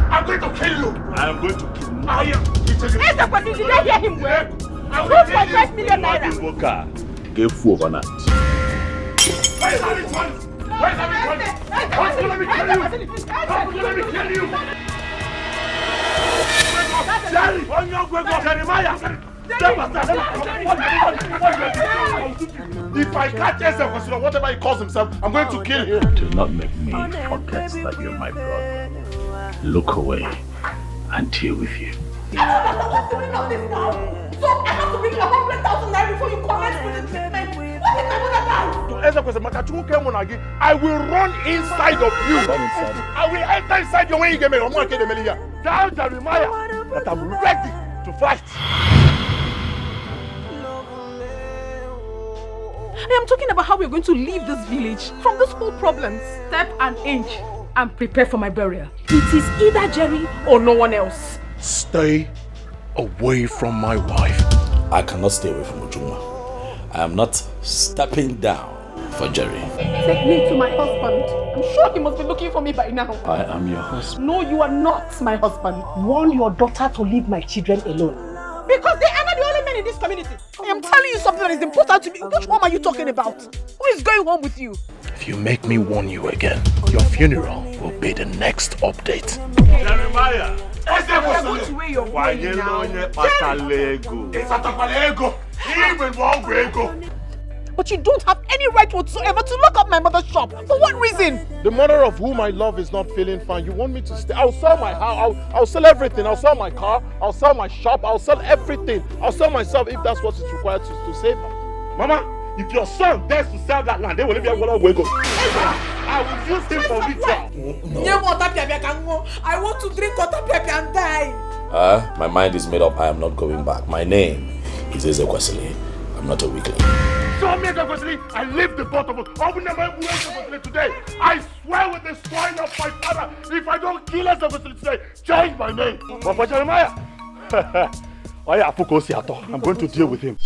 I'm going to kill you. I am going to kill you. I am. Etiko, did you hear him well? Who's for 5 million naira? Give food overnight. Where's having fun? Where's having fun? Let me kill you. Let me kill you. Jerry, on your way, Jeremiah. If I catch Ezra or whatever he calls himself, I'm going to kill him. Do not make me forget that you're my brother. Look away and deal with you. So I have to bring 100,000 naira before you commence with the treatment. What is my mother now? I will run inside of you. Run inside. I will enter inside you when you get me. I'm going to get me here. Tell Jeremiah that I'm ready to fight. I am talking about how we're going to leave this village from this whole problem step and inch and prepare for my burial. It is either Jerry or no one else. Stay away from my wife. I cannot stay away from Ujuma. I am not stepping down for Jerry. Take me to my husband. I'm sure he must be looking for me by now. I am your husband. No, you are not my husband. Warn your daughter to leave my children alone. Because they are not the only men in this community. I am telling you something that is important to me. Which home are you talking about? Who is going home with you? If you make me warn you again, your funeral will be the next update. Jeremiah! But you don't have any right whatsoever to lock up my mother's shop. For what reason? The mother of whom I love is not feeling fine. You want me to stay? I'll sell my house. I'll sell everything. I'll sell my car. I'll sell my shop. I'll sell everything. I'll sell myself if that's what is required to save her. Mama, if your son dares to sell that land, they will leave you one way go. I will use him for ritual. No. I want to drink water pepe and die. My mind is made up. I am not going back. My name is Ezekwesili. I'm not a weakling. So me, I leave the both of us. I will never work Ezekwesili today. I swear with the swine of my father, if I don't kill Ezekwesili today, change my name. But for Jeremiah, I'm going to deal with him.